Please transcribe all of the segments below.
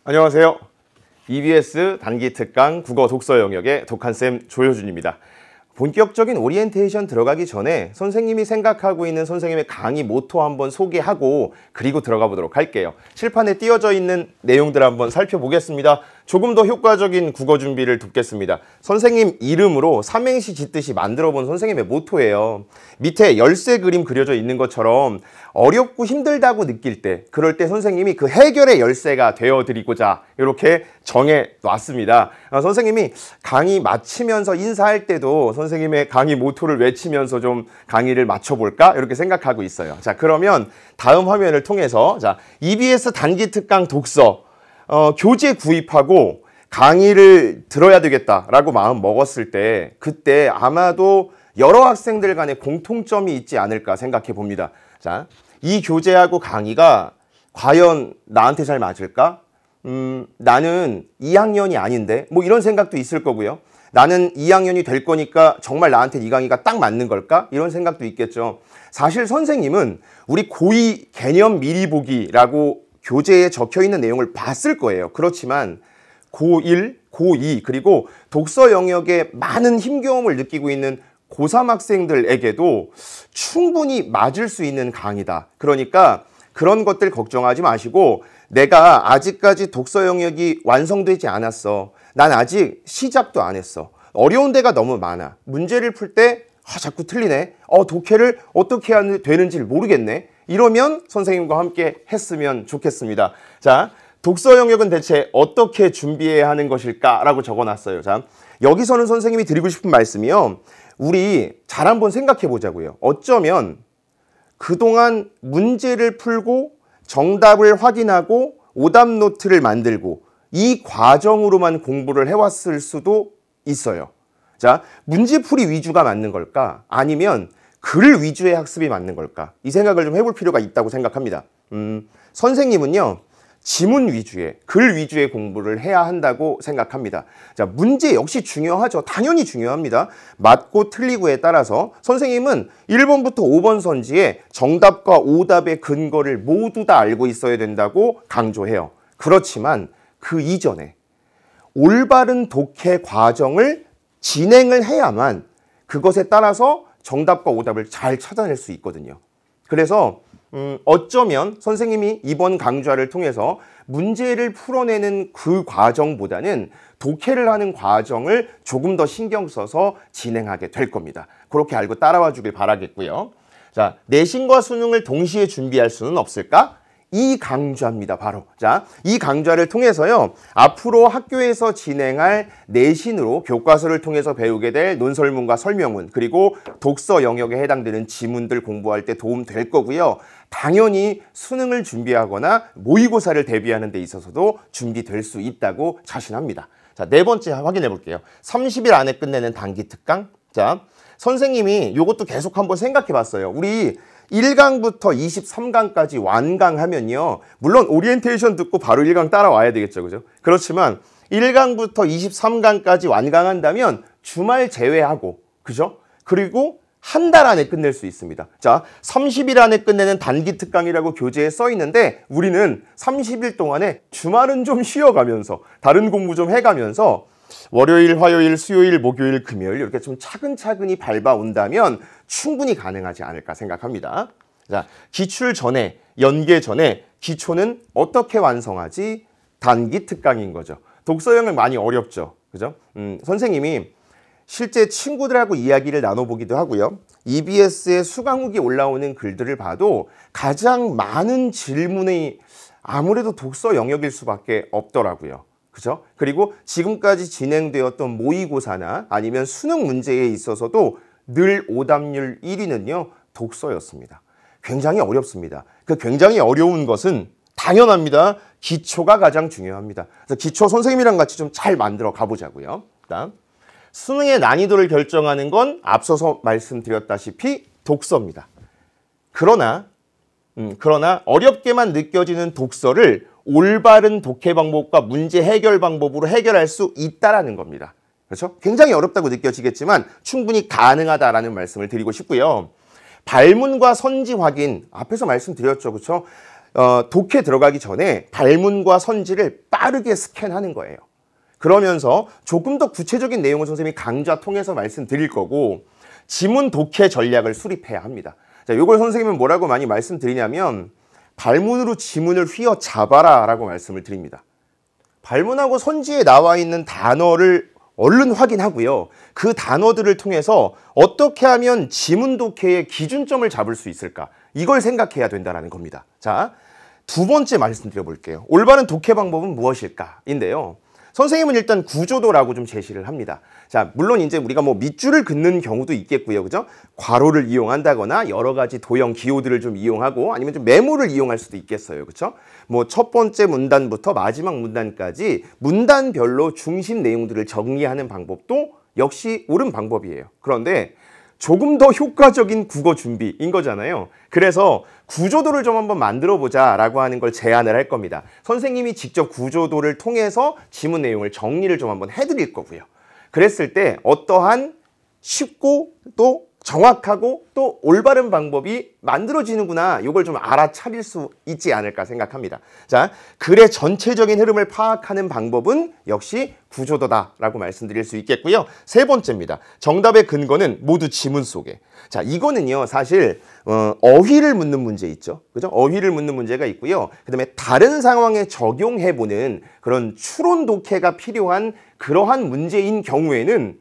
안녕하세요. EBS 단기 특강 국어 독서 영역의 독한쌤 조효준입니다. 본격적인 오리엔테이션 들어가기 전에 선생님이 생각하고 있는 선생님의 강의 모토 한번 소개하고 그리고 들어가 보도록 할게요. 칠판에 띄어져 있는 내용들 한번 살펴보겠습니다. 조금 더 효과적인 국어 준비를 돕겠습니다. 선생님 이름으로 삼행시 짓듯이 만들어 본 선생님의 모토예요. 밑에 열쇠 그림 그려져 있는 것처럼 어렵고 힘들다고 느낄 때, 그럴 때 선생님이 그 해결의 열쇠가 되어드리고자 이렇게 정해 놨습니다. 선생님이 강의 마치면서 인사할 때도 선생님의 강의 모토를 외치면서 좀 강의를 마쳐볼까? 이렇게 생각하고 있어요. 자, 그러면 다음 화면을 통해서 EBS 단기 특강 독서 교재 구입하고 강의를 들어야 되겠다라고 마음 먹었을 때 그때 아마도 여러 학생들 간에 공통점이 있지 않을까 생각해 봅니다. 자, 이 교재하고 강의가 과연 나한테 잘 맞을까? 나는 2학년이 아닌데 뭐 이런 생각도 있을 거고요. 나는 2학년이 될 거니까 정말 나한테 이 강의가 딱 맞는 걸까? 이런 생각도 있겠죠. 사실 선생님은 우리 고2 개념 미리 보기라고 교재에 적혀있는 내용을 봤을 거예요. 그렇지만 고1, 고2 그리고 독서 영역에 많은 힘겨움을 느끼고 있는 고3 학생들에게도 충분히 맞을 수 있는 강의다. 그러니까 그런 것들 걱정하지 마시고 내가 아직까지 독서 영역이 완성되지 않았어. 난 아직 시작도 안 했어. 어려운 데가 너무 많아. 문제를 풀 때 자꾸 틀리네. 독해를 어떻게 해야 되는지를 모르겠네. 이러면 선생님과 함께 했으면 좋겠습니다. 자, 독서 영역은 대체 어떻게 준비해야 하는 것일까라고 적어놨어요. 자, 여기서는 선생님이 드리고 싶은 말씀이요. 우리 잘 한번 생각해 보자고요. 어쩌면 그동안 문제를 풀고 정답을 확인하고 오답 노트를 만들고 이 과정으로만 공부를 해왔을 수도 있어요. 자, 문제풀이 위주가 맞는 걸까? 아니면 글 위주의 학습이 맞는 걸까? 이 생각을 좀 해볼 필요가 있다고 생각합니다. 선생님은요, 지문 위주의, 글 위주의 공부를 해야 한다고 생각합니다. 자, 문제 역시 중요하죠. 당연히 중요합니다. 맞고 틀리고에 따라서 선생님은 1번부터 5번 선지에 정답과 오답의 근거를 모두 다 알고 있어야 된다고 강조해요. 그렇지만 그 이전에 올바른 독해 과정을 진행을 해야만 그것에 따라서 정답과 오답을 잘 찾아낼 수 있거든요. 그래서 어쩌면 선생님이 이번 강좌를 통해서 문제를 풀어내는 그 과정보다는 독해를 하는 과정을 조금 더 신경 써서 진행하게 될 겁니다. 그렇게 알고 따라와 주길 바라겠고요. 자, 내신과 수능을 동시에 준비할 수는 없을까? 이 강좌입니다, 바로. 자, 이 강좌를 통해서요, 앞으로 학교에서 진행할 내신으로 교과서를 통해서 배우게 될 논설문과 설명문, 그리고 독서 영역에 해당되는 지문들 공부할 때 도움 될 거고요. 당연히 수능을 준비하거나 모의고사를 대비하는 데 있어서도 준비될 수 있다고 자신합니다. 자, 네 번째 확인해 볼게요. 30일 안에 끝내는 단기 특강. 자, 선생님이 이것도 계속 한번 생각해 봤어요. 우리 1강부터 23강까지 완강하면요. 물론 오리엔테이션 듣고 바로 1강 따라와야 되겠죠. 그죠? 그렇지만 1강부터 23강까지 완강한다면 주말 제외하고, 그죠? 그리고 한 달 안에 끝낼 수 있습니다. 자, 30일 안에 끝내는 단기 특강이라고 교재에 써 있는데 우리는 30일 동안에 주말은 좀 쉬어가면서 다른 공부 좀 해가면서 월요일, 화요일, 수요일, 목요일, 금요일 이렇게 좀 차근차근히 밟아온다면 충분히 가능하지 않을까 생각합니다. 자, 기출 전에, 연계 전에 기초는 어떻게 완성하지? 단기 특강인 거죠. 독서 영역 많이 어렵죠. 그죠? 선생님이 실제 친구들하고 이야기를 나눠보기도 하고요. EBS에 수강후기 올라오는 글들을 봐도 가장 많은 질문이 아무래도 독서 영역일 수밖에 없더라고요. 그죠? 그리고 지금까지 진행되었던 모의고사나 아니면 수능 문제에 있어서도 늘 오답률 1위는요, 독서였습니다. 굉장히 어렵습니다. 그 굉장히 어려운 것은 당연합니다. 기초가 가장 중요합니다. 그래서 기초 선생님이랑 같이 좀 잘 만들어 가보자고요. 그다음, 수능의 난이도를 결정하는 건 앞서서 말씀드렸다시피 독서입니다. 그러나 어렵게만 느껴지는 독서를 올바른 독해 방법과 문제 해결 방법으로 해결할 수 있다라는 겁니다. 그렇죠? 굉장히 어렵다고 느껴지겠지만 충분히 가능하다라는 말씀을 드리고 싶고요. 발문과 선지 확인, 앞에서 말씀드렸죠. 그렇죠? 독해 들어가기 전에 발문과 선지를 빠르게 스캔하는 거예요. 그러면서 조금 더 구체적인 내용을 선생님이 강좌 통해서 말씀드릴 거고 지문 독해 전략을 수립해야 합니다. 자, 이걸 선생님은 뭐라고 많이 말씀드리냐면 발문으로 지문을 휘어잡아라 라고 말씀을 드립니다. 발문하고 선지에 나와 있는 단어를 얼른 확인하고요. 그 단어들을 통해서 어떻게 하면 지문 독해의 기준점을 잡을 수 있을까? 이걸 생각해야 된다는 겁니다. 자, 두 번째 말씀드려 볼게요. 올바른 독해 방법은 무엇일까? 인데요. 선생님은 일단 구조도라고 좀 제시를 합니다. 자, 물론 이제 우리가 뭐 밑줄을 긋는 경우도 있겠고요. 그죠? 괄호를 이용한다거나 여러 가지 도형 기호들을 좀 이용하고 아니면 좀 메모를 이용할 수도 있겠어요. 그렇죠? 뭐 첫 번째 문단부터 마지막 문단까지 문단별로 중심 내용들을 정리하는 방법도 역시 옳은 방법이에요. 그런데 조금 더 효과적인 국어 준비인 거잖아요. 그래서 구조도를 좀 한번 만들어 보자라고 하는 걸 제안을 할 겁니다. 선생님이 직접 구조도를 통해서 지문 내용을 정리를 좀 한번 해드릴 거고요. 그랬을 때 어떠한 쉽고 또 정확하고 또 올바른 방법이 만들어지는구나. 이걸 좀 알아차릴 수 있지 않을까 생각합니다. 자, 글의 전체적인 흐름을 파악하는 방법은 역시 구조도다라고 말씀드릴 수 있겠고요. 세 번째입니다. 정답의 근거는 모두 지문 속에. 자, 이거는요. 사실 어휘를 묻는 문제 있죠. 그죠? 어휘를 묻는 문제가 있고요. 그다음에 다른 상황에 적용해보는 그런 추론 독해가 필요한 그러한 문제인 경우에는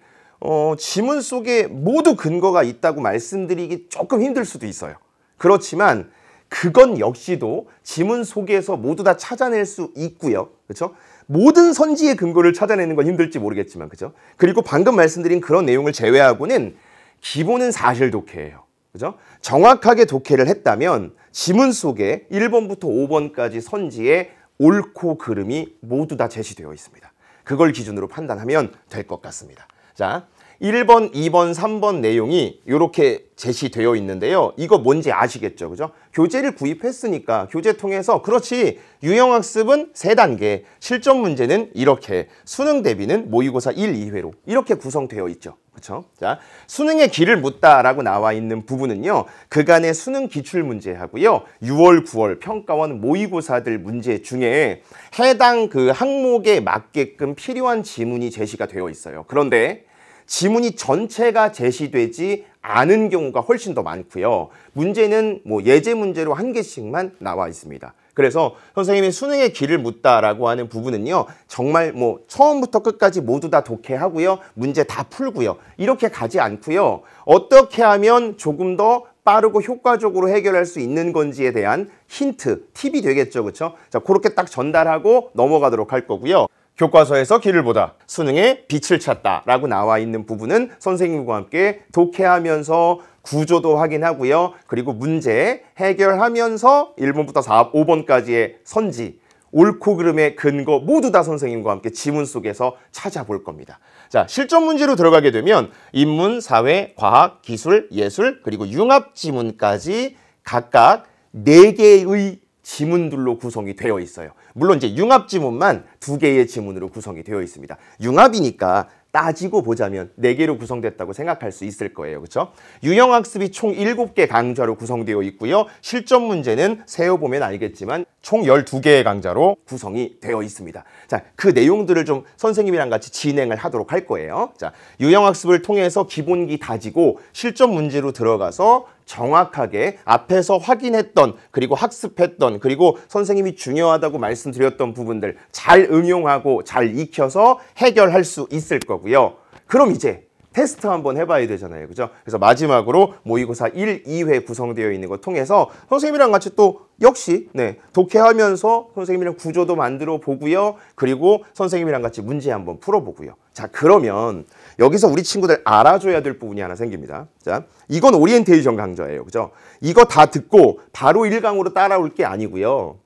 지문 속에 모두 근거가 있다고 말씀드리기 조금 힘들 수도 있어요. 그렇지만 그건 역시도 지문 속에서 모두 다 찾아낼 수 있고요. 그렇죠? 모든 선지의 근거를 찾아내는 건 힘들지 모르겠지만, 그죠? 그리고 방금 말씀드린 그런 내용을 제외하고는 기본은 사실 독해예요. 그죠? 정확하게 독해를 했다면 지문 속에 1번부터 5번까지 선지의 옳고 그름이 모두 다 제시되어 있습니다. 그걸 기준으로 판단하면 될 것 같습니다. 자, 1번, 2번, 3번 내용이 이렇게 제시되어 있는데요. 이거 뭔지 아시겠죠? 그죠? 교재를 구입했으니까 교재 통해서 그렇지 유형학습은 3단계, 실전 문제는 이렇게, 수능 대비는 모의고사 1, 2회로 이렇게 구성되어 있죠. 그렇죠? 자, 수능의 길을 묻다라고 나와 있는 부분은요. 그간의 수능 기출 문제하고요. 6월, 9월 평가원 모의고사들 문제 중에 해당 그 항목에 맞게끔 필요한 지문이 제시가 되어 있어요. 그런데 지문이 전체가 제시되지 않은 경우가 훨씬 더 많고요. 문제는 뭐 예제 문제로 1개씩만 나와 있습니다. 그래서 선생님이 수능의 길을 묻다라고 하는 부분은요. 정말 뭐 처음부터 끝까지 모두 다 독해하고요. 문제 다 풀고요. 이렇게 가지 않고요. 어떻게 하면 조금 더 빠르고 효과적으로 해결할 수 있는 건지에 대한 힌트, 팁이 되겠죠. 그렇죠? 자, 그렇게 딱 전달하고 넘어가도록 할 거고요. 교과서에서 길을 보다, 수능에 빛을 찾다 라고 나와 있는 부분은 선생님과 함께 독해하면서 구조도 확인하고요. 그리고 문제 해결하면서 1번부터 5번까지의 선지, 옳고 그름의 근거 모두 다 선생님과 함께 지문 속에서 찾아볼 겁니다. 자, 실전 문제로 들어가게 되면 인문, 사회, 과학, 기술, 예술 그리고 융합 지문까지 각각 4개의 지문들로 구성이 되어 있어요. 물론 이제 융합 지문만 2개의 지문으로 구성이 되어 있습니다. 융합이니까 따지고 보자면 4개로 구성됐다고 생각할 수 있을 거예요. 그렇죠? 유형학습이 총 7개 강좌로 구성되어 있고요. 실전 문제는 세어보면 알겠지만 총 12개의 강좌로 구성이 되어 있습니다. 자, 그 내용들을 좀 선생님이랑 같이 진행을 하도록 할 거예요. 자, 유형학습을 통해서 기본기 다지고 실전 문제로 들어가서 정확하게 앞에서 확인했던 그리고 학습했던 그리고 선생님이 중요하다고 말씀드렸던 부분들 잘 응용하고 잘 익혀서 해결할 수 있을 거고요. 그럼 이제 테스트 한번 해봐야 되잖아요. 그죠? 그래서 마지막으로 모의고사 1, 2회 구성되어 있는 거 통해서 선생님이랑 같이 또 역시 독해하면서 선생님이랑 구조도 만들어 보고요. 그리고 선생님이랑 같이 문제 한번 풀어보고요. 자, 그러면 여기서 우리 친구들 알아줘야 될 부분이 하나 생깁니다. 자, 이건 오리엔테이션 강좌예요. 그죠? 이거 다 듣고 바로 1강으로 따라올 게 아니고요.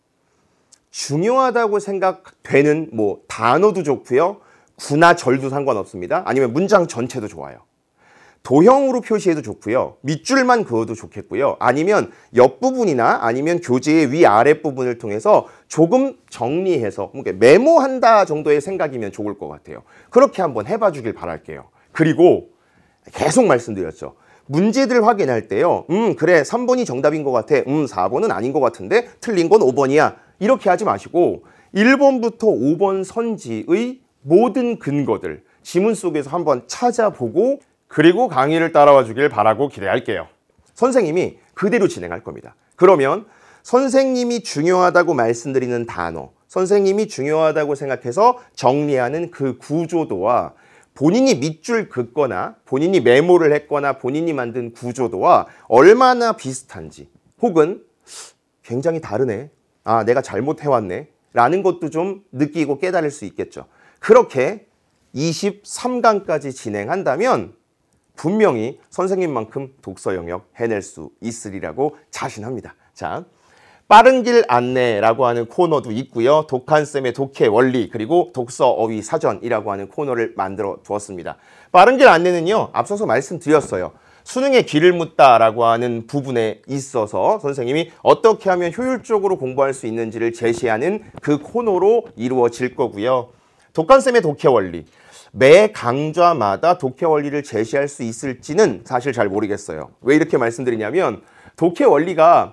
중요하다고 생각되는 뭐 단어도 좋고요. 구나 절도 상관없습니다. 아니면 문장 전체도 좋아요. 도형으로 표시해도 좋고요. 밑줄만 그어도 좋겠고요. 아니면 옆부분이나 아니면 교재의 위아래 부분을 통해서 조금 정리해서 메모한다 정도의 생각이면 좋을 것 같아요. 그렇게 한번 해봐 주길 바랄게요. 그리고 계속 말씀드렸죠. 문제들 확인할 때요. 그래 3번이 정답인 것 같아. 4번은 아닌 것 같은데 틀린 건 5번이야. 이렇게 하지 마시고 1번부터 5번 선지의 모든 근거들 지문 속에서 한번 찾아보고 그리고 강의를 따라와 주길 바라고 기대할게요. 선생님이 그대로 진행할 겁니다. 그러면 선생님이 중요하다고 말씀드리는 단어, 선생님이 중요하다고 생각해서 정리하는 그 구조도와 본인이 밑줄 긋거나 본인이 메모를 했거나 본인이 만든 구조도와 얼마나 비슷한지 혹은 굉장히 다르네, 아 내가 잘못해왔네 라는 것도 좀 느끼고 깨달을 수 있겠죠. 그렇게 23강까지 진행한다면 분명히 선생님만큼 독서 영역 해낼 수 있으리라고 자신합니다. 자, 빠른 길 안내라고 하는 코너도 있고요. 독한쌤의 독해 원리 그리고 독서 어휘 사전이라고 하는 코너를 만들어 두었습니다. 빠른 길 안내는요. 앞서서 말씀드렸어요. 수능에 길을 묻다라고 하는 부분에 있어서 선생님이 어떻게 하면 효율적으로 공부할 수 있는지를 제시하는 그 코너로 이루어질 거고요. 독한쌤의 독해 원리. 매 강좌마다 독해 원리를 제시할 수 있을지는 사실 잘 모르겠어요. 왜 이렇게 말씀드리냐면 독해 원리가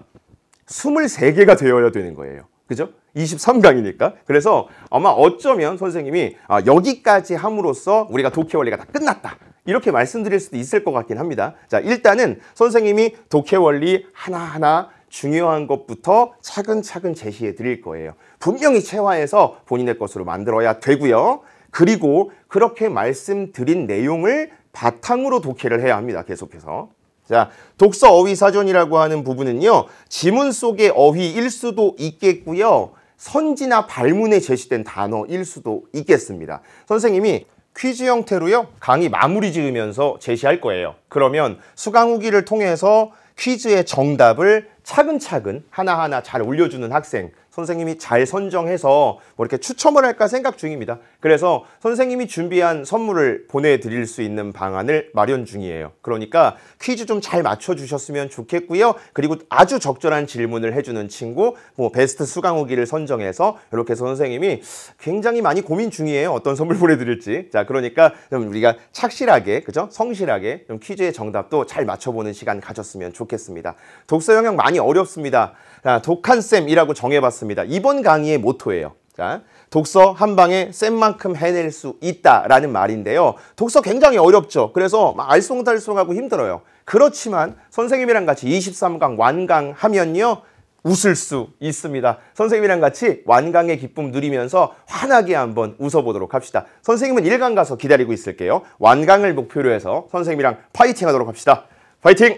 23개가 되어야 되는 거예요. 그죠? 23강이니까. 그래서 아마 어쩌면 선생님이 여기까지 함으로써 우리가 독해 원리가 다 끝났다. 이렇게 말씀드릴 수도 있을 것 같긴 합니다. 자, 일단은 선생님이 독해 원리 하나하나 중요한 것부터 차근차근 제시해 드릴 거예요. 분명히 체화해서 본인의 것으로 만들어야 되고요. 그리고 그렇게 말씀드린 내용을 바탕으로 독해를 해야 합니다. 계속해서. 자, 독서 어휘 사전이라고 하는 부분은요. 지문 속의 어휘일 수도 있겠고요. 선지나 발문에 제시된 단어일 수도 있겠습니다. 선생님이 퀴즈 형태로요. 강의 마무리 지으면서 제시할 거예요. 그러면 수강 후기를 통해서 퀴즈의 정답을 차근차근 하나하나 잘 올려주는 학생 선생님이 잘 선정해서 뭐 이렇게 추첨을 할까 생각 중입니다. 그래서 선생님이 준비한 선물을 보내드릴 수 있는 방안을 마련 중이에요. 그러니까 퀴즈 좀 잘 맞춰주셨으면 좋겠고요. 그리고 아주 적절한 질문을 해주는 친구, 뭐 베스트 수강 후기를 선정해서 이렇게 해서 선생님이 굉장히 많이 고민 중이에요. 어떤 선물 보내드릴지. 자, 그러니까 좀 우리가 착실하게, 그죠? 성실하게 좀 퀴즈의 정답도 잘 맞춰보는 시간 가졌으면 좋겠습니다. 독서 영역 많이 어렵습니다. 자, 독한쌤이라고 정해봤습니다. 이번 강의의 모토예요. 자, 독서 한 방에 쌤만큼 해낼 수 있다라는 말인데요. 독서 굉장히 어렵죠. 그래서 막 알쏭달쏭하고 힘들어요. 그렇지만 선생님이랑 같이 23강 완강하면요. 웃을 수 있습니다. 선생님이랑 같이 완강의 기쁨 누리면서 환하게 한번 웃어보도록 합시다. 선생님은 1강 가서 기다리고 있을게요. 완강을 목표로 해서 선생님이랑 파이팅 하도록 합시다. 파이팅!